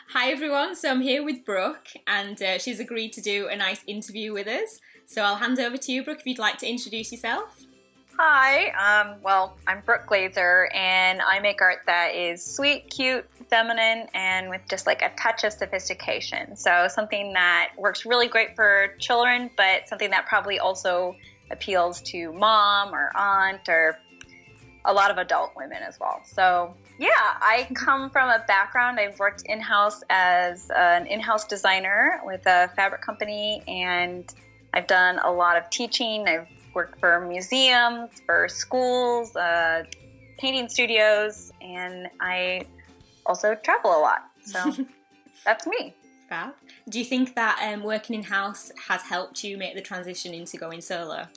Hi everyone, so I'm here with Brooke and she's agreed to do a nice interview with us. So I'll hand over to you, Brooke, if you'd like to introduce yourself. Hi, I'm Brooke Glaser, and I make art that is sweet, cute, feminine, and with just like a touch of sophistication. So something that works really great for children, but something that probably also appeals to mom or aunt or a lot of adult women as well. So yeah, I come from a background. I've worked in-house as an in-house designer with a fabric company, and I've done a lot of teaching. I've worked for museums, for schools, painting studios, and I also travel a lot. So that's me. Fab. Do you think that working in-house has helped you make the transition into going solo?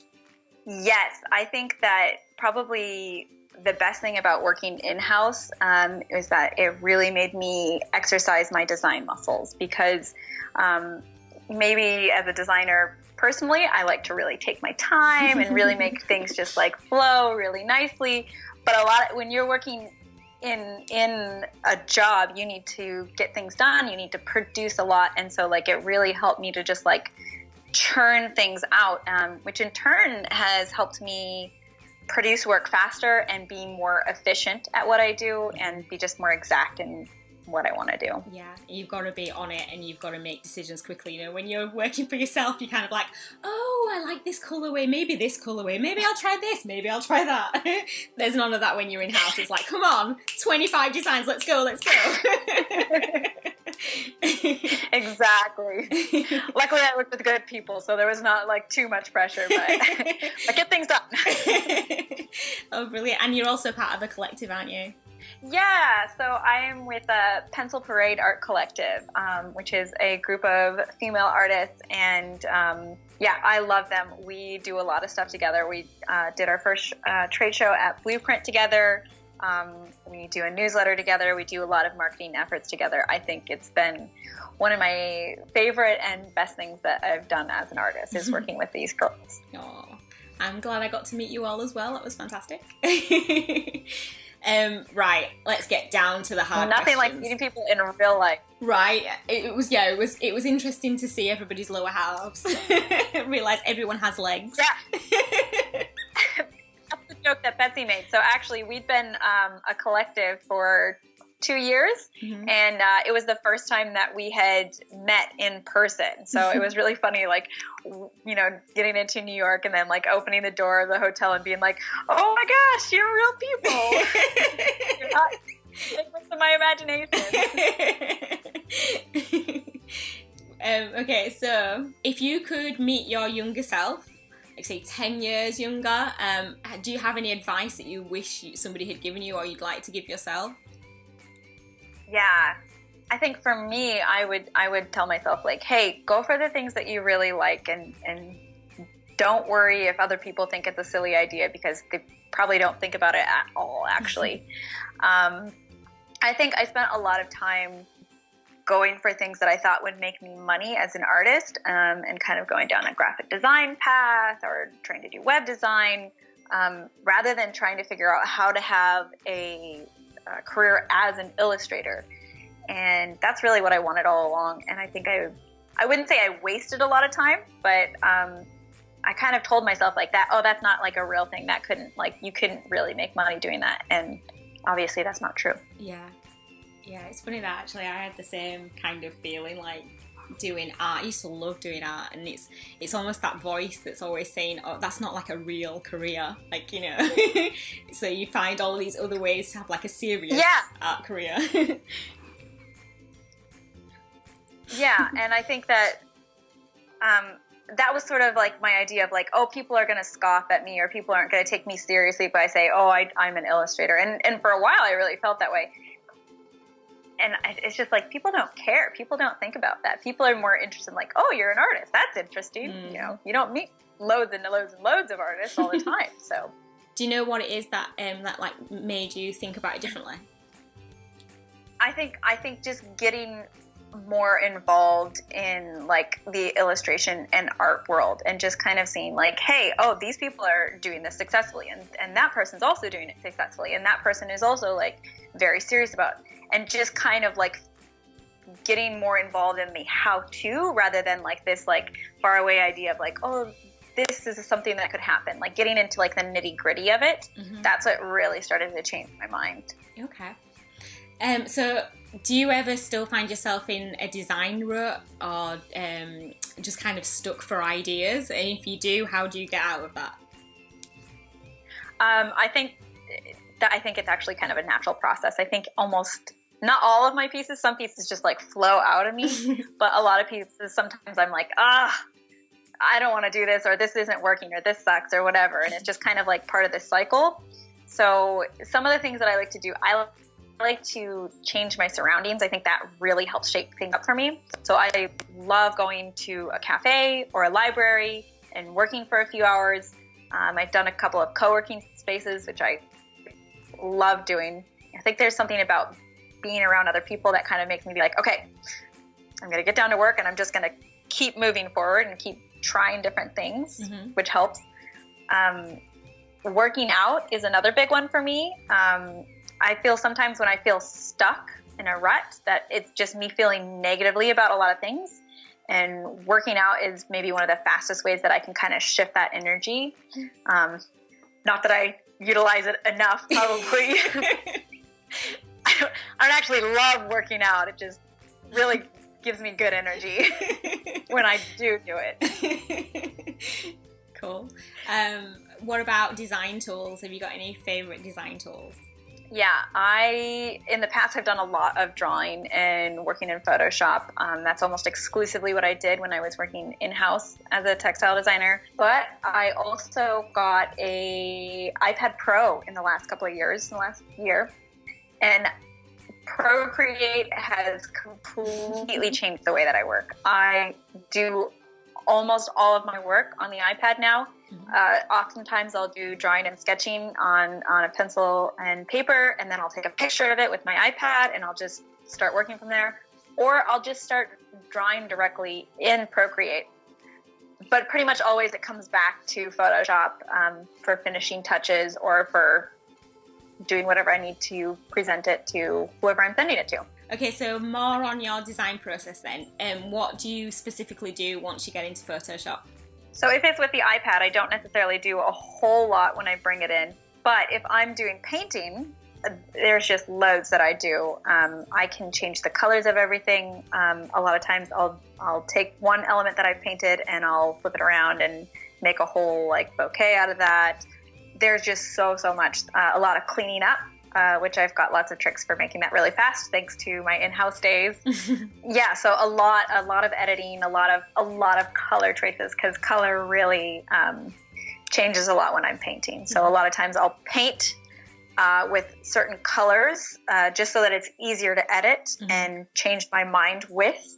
Yes, I think that probably the best thing about working in-house is that it really made me exercise my design muscles, because maybe as a designer personally, I like to really take my time and really make things just like flow really nicely. But when you're working in a job, you need to get things done. You need to produce a lot. And so like it really helped me to just like churn things out, which in turn has helped me produce work faster and be more efficient at what I do and be just more exact in what I want to do. Yeah, you've got to be on it and you've got to make decisions quickly. You know, when you're working for yourself, you're kind of like, oh, I like this colorway, maybe this colorway, maybe I'll try this, maybe I'll try that. There's none of that when you're in-house. It's like, come on, 25 designs, let's go. Exactly. Luckily I worked with good people, so there was not like too much pressure, but I get things done. Oh, brilliant. And you're also part of a collective, aren't you? Yeah, so I am with a Pencil Parade Art Collective, which is a group of female artists, and yeah, I love them. We do a lot of stuff together. We did our first trade show at Blueprint together. We do a newsletter together. We do a lot of marketing efforts together. I think it's been one of my favorite and best things that I've done as an artist is working with these girls. Oh, I'm glad I got to meet you all as well. That was fantastic. Right, let's get down to the hard Nothing questions. like meeting people in real life. Right, it was interesting to see everybody's lower halves. Realise everyone has legs. Yeah. That's the joke that Betsy made. So actually, we'd been a collective for 2 years, and it was the first time that we had met in person. So it was really funny, like, you know, getting into New York and then like opening the door of the hotel and being like, oh my gosh, you're real people. You're not figments of my imagination. Okay, so if you could meet your younger self, like say 10 years younger, do you have any advice that you wish somebody had given you or you'd like to give yourself? Yeah, I think for me, I would tell myself like, hey, go for the things that you really like, and don't worry if other people think it's a silly idea, because they probably don't think about it at all, actually. I think I spent a lot of time going for things that I thought would make me money as an artist, and kind of going down a graphic design path or trying to do web design, rather than trying to figure out how to have a career as an illustrator. And that's really what I wanted all along. And I think I wouldn't say I wasted a lot of time, but I kind of told myself like that, oh, that's not like a real thing. That you couldn't really make money doing that. And obviously that's not true. Yeah, it's funny that actually I had the same kind of feeling like doing art. I used to love doing art, and it's almost that voice that's always saying, oh, that's not like a real career, like, you know. So you find all these other ways to have like a serious art career. Yeah, and I think that that was sort of like my idea of like, oh, people are going to scoff at me, or people aren't going to take me seriously if I say, oh, I'm an illustrator. And for a while I really felt that way. And it's just like, people don't care. People don't think about that. People are more interested in like, oh, you're an artist. That's interesting. You know, you don't meet loads and loads and loads of artists all the time. So, do you know what it is that that like made you think about it differently? I think just getting more involved in like the illustration and art world, and just kind of seeing like, hey, oh, these people are doing this successfully, and that person's also doing it successfully, and that person is also like very serious about, and just kind of like getting more involved in the how-to rather than like this like faraway idea of like, oh, this is something that could happen. Like getting into like the nitty-gritty of it, that's what really started to change my mind. Okay. So do you ever still find yourself in a design rut, or just kind of stuck for ideas? And if you do, how do you get out of that? I think it's actually kind of a natural process. I think almost not all of my pieces, some pieces just like flow out of me, but a lot of pieces, sometimes I'm like, I don't want to do this, or this isn't working, or this sucks, or whatever. And it's just kind of like part of this cycle. So some of the things that I like to do, I like to change my surroundings. I think that really helps shape things up for me. So I love going to a cafe or a library and working for a few hours. I've done a couple of co-working spaces, which I love doing. I think there's something about being around other people that kind of makes me be like, okay, I'm going to get down to work and I'm just going to keep moving forward and keep trying different things, which helps. Working out is another big one for me. I feel sometimes when I feel stuck in a rut that it's just me feeling negatively about a lot of things. And working out is maybe one of the fastest ways that I can kind of shift that energy. Not that I utilize it enough, probably. I don't actually love working out. It just really gives me good energy when I do it. Cool. What about design tools? Have you got any favorite design tools? Yeah, in the past, I've done a lot of drawing and working in Photoshop. That's almost exclusively what I did when I was working in-house as a textile designer. But I also got a iPad Pro in the last year. And Procreate has completely changed the way that I work. I do almost all of my work on the iPad now. Oftentimes I'll do drawing and sketching on a pencil and paper, and then I'll take a picture of it with my iPad and I'll just start working from there. Or I'll just start drawing directly in Procreate. But pretty much always it comes back to Photoshop for finishing touches or for doing whatever I need to present it to whoever I'm sending it to. Okay, so more on your design process then. What do you specifically do once you get into Photoshop? So if it's with the iPad, I don't necessarily do a whole lot when I bring it in. But if I'm doing painting, there's just loads that I do. I can change the colors of everything. A lot of times I'll take one element that I've painted and I'll flip it around and make a whole like bouquet out of that. There's just so much. A lot of cleaning up, which I've got lots of tricks for making that really fast, thanks to my in-house days. Yeah, so a lot of editing, a lot of color choices, because color really changes a lot when I'm painting. So a lot of times I'll paint with certain colors just so that it's easier to edit and change my mind with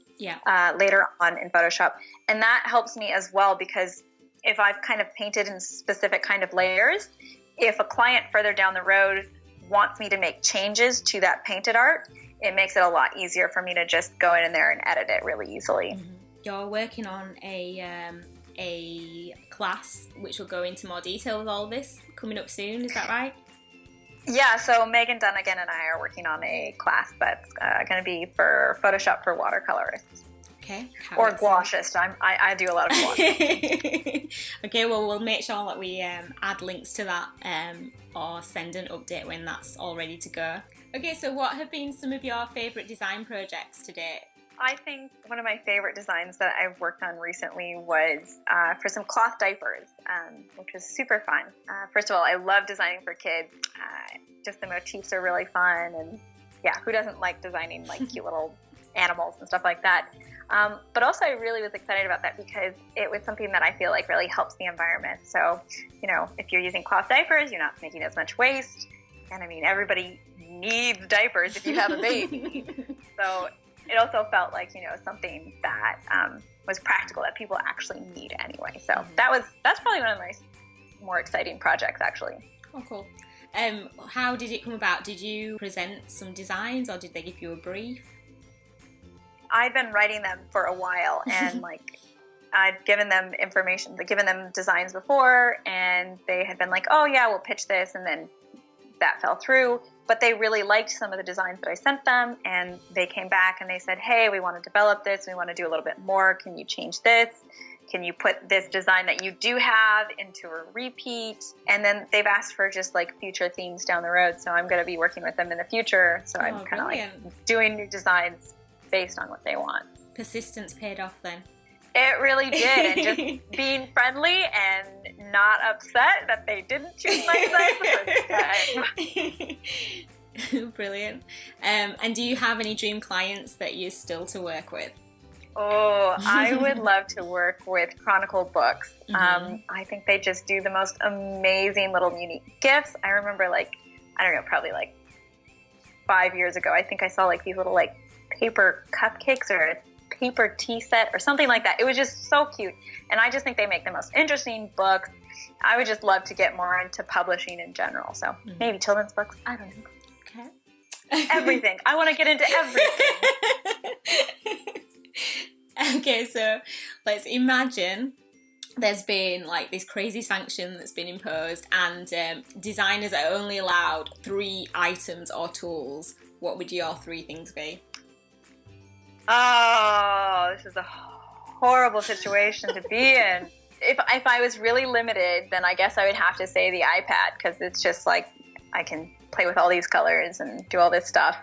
later on in Photoshop. And that helps me as well, because if I've kind of painted in specific kind of layers, if a client further down the road wants me to make changes to that painted art, it makes it a lot easier for me to just go in there and edit it really easily. You're working on a class which will go into more detail with all this coming up soon, is that right? Yeah, so Megan Dunnigan and I are working on a class that's going to be for Photoshop for watercolorists. Okay. Or gouachists. I do a lot of gouache. Okay, well, we'll make sure that we add links to that or send an update when that's all ready to go. Okay, so what have been some of your favourite design projects to date? I think one of my favorite designs that I've worked on recently was for some cloth diapers, which was super fun. First of all, I love designing for kids. Just the motifs are really fun, and yeah, who doesn't like designing like cute little animals and stuff like that? But also I really was excited about that because it was something that I feel like really helps the environment. So, you know, if you're using cloth diapers, you're not making as much waste. And I mean, everybody needs diapers if you have a baby. So it also felt like, you know, something that was practical that people actually need anyway. So that's probably one of my more exciting projects, actually. Oh, cool. How did it come about? Did you present some designs or did they give you a brief? I've been writing them for a while, and like I'd given them information, given them designs before, and they had been like, oh yeah, we'll pitch this, and then that fell through. but they really liked some of the designs that I sent them, and they came back and they said, hey, we want to develop this. We want to do a little bit more. Can you change this? Can you put this design that you do have into a repeat? And then they've asked for just like future themes down the road. So I'm going to be working with them in the future. So I'm kind of like doing new designs based on what they want. Persistence paid off then. It really did. And just being friendly and not upset that they didn't choose my design. Brilliant. And do you have any dream clients that you're still to work with? Oh, I would love to work with Chronicle Books. I think they just do the most amazing little unique gifts. I remember like, I don't know, probably like 5 years ago, I think I saw like these little like paper cupcakes or a paper tea set or something like that. It was just so cute. And I just think they make the most interesting books. I would just love to get more into publishing in general. So maybe children's books. I don't know. Okay. Everything. I want to get into everything. Okay, so let's imagine there's been like this crazy sanction that's been imposed, and designers are only allowed 3 items or tools. What would your 3 things be? Oh, this is a horrible situation to be in. If I was really limited, then I guess I would have to say the iPad, because it's just like I can play with all these colors and do all this stuff.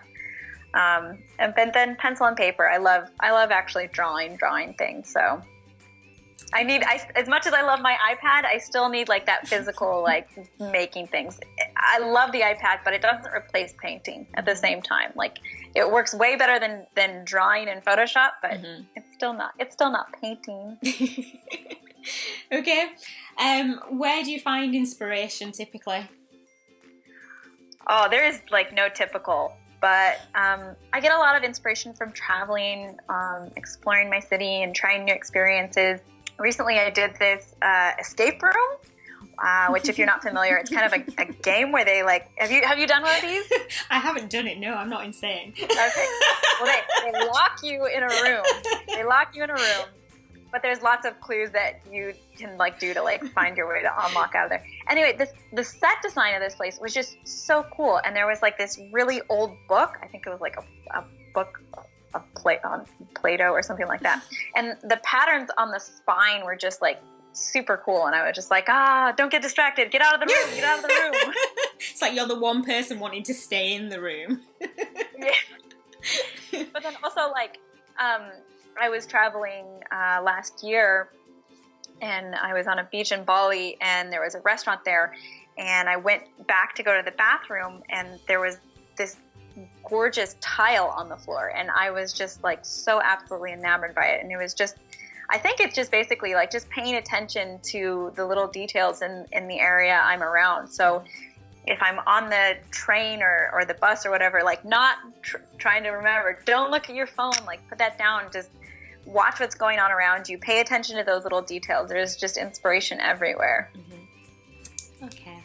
And then pencil and paper. I love actually drawing things. So as much as I love my iPad, I still need like that physical, like making things. I love the iPad, but it doesn't replace painting at the same time. Like it works way better than drawing in Photoshop, but it's still not painting. Okay. Where do you find inspiration typically? Oh, there is like no typical. But I get a lot of inspiration from traveling, exploring my city, and trying new experiences. Recently, I did this escape room, which, if you're not familiar, it's kind of a game where they like. Have you done one of these? I haven't done it. No, I'm not insane. Okay. Well, they lock you in a room. But there's lots of clues that you can like do to like find your way to unlock out of there. Anyway, the set design of this place was just so cool, and there was like this really old book. I think it was like a book of Plato or something like that. And the patterns on the spine were just like super cool, and I was just like, don't get distracted. Get out of the room. Get out of the room. It's like you're the one person wanting to stay in the room. Yeah. But then also like. I was traveling last year, and I was on a beach in Bali, and there was a restaurant there, and I went back to go to the bathroom, and there was this gorgeous tile on the floor, and I was just like so absolutely enamored by it. And it was just, I think it's just basically like just paying attention to the little details in the area I'm around. So if I'm on the train or the bus or whatever, like not trying to remember, don't look at your phone, like put that down, just watch what's going on around you, pay attention to those little details. There's just inspiration everywhere. Okay.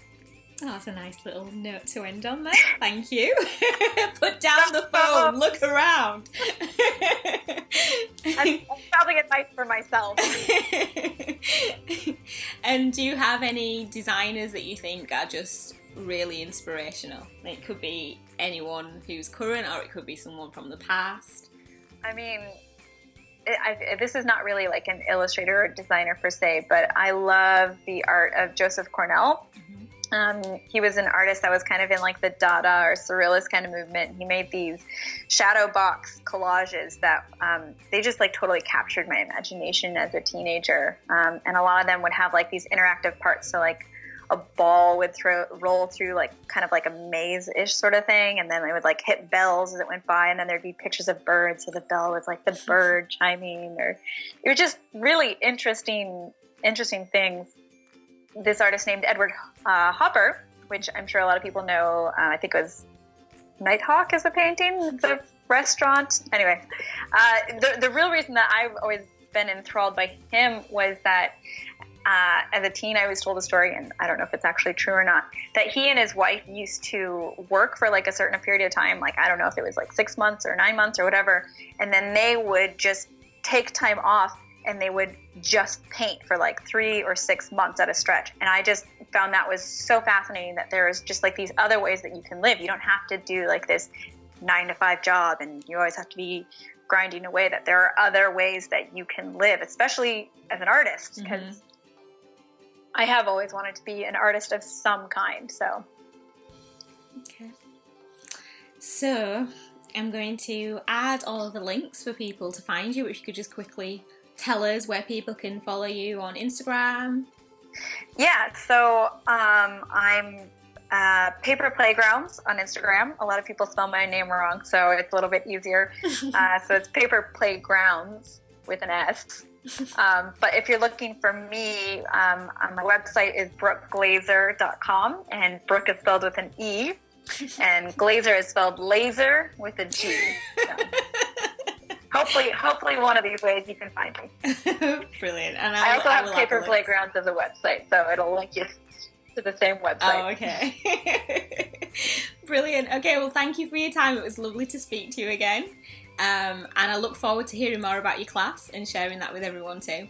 Oh, that's a nice little note to end on there. Thank you. Put down the phone, look around. I'm probably advice for myself. And do you have any designers that you think are just really inspirational? It could be anyone who's current, or it could be someone from the past. I mean, this is not really like an illustrator or designer per se, but I love the art of Joseph Cornell. He was an artist that was kind of in like the Dada or Surrealist kind of movement. He made these shadow box collages that they just like totally captured my imagination as a teenager. And a lot of them would have like these interactive parts. So like a ball would roll through like kind of like a maze-ish sort of thing, and then it would like hit bells as it went by, and then there'd be pictures of birds, so the bell was like the bird chiming, or it was just really interesting things. This artist named Edward Hopper, which I'm sure a lot of people know, I think it was Nighthawk is a painting, the restaurant. Anyway, the real reason that I've always been enthralled by him was that as a teen, I was told a story, and I don't know if it's actually true or not, that he and his wife used to work for like a certain period of time, like I don't know if it was like 6 months or 9 months or whatever, and then they would just take time off and they would just paint for like 3 or 6 months at a stretch. And I just found that was so fascinating, that there is just like these other ways that you can live. You don't have to do like this 9-to-5 job and you always have to be grinding away, that there are other ways that you can live, especially as an artist, because I have always wanted to be an artist of some kind. So okay, so I'm going to add all of the links for people to find you, which you could just quickly tell us where people can follow you on Instagram. Yeah, so I'm Paper Playgrounds on Instagram. A lot of people spell my name wrong, so it's a little bit easier. So it's Paper Playgrounds with an S. But if you're looking for me, my website is brookeglaser.com, and Brooke is spelled with an E, and Glaser is spelled laser with a G. So hopefully one of these ways you can find me. Brilliant. And I also have Paper Playgrounds as a website, so it'll link you to the same website. Oh, okay. Brilliant. Okay, well, thank you for your time. It was lovely to speak to you again. And I look forward to hearing more about your class and sharing that with everyone too.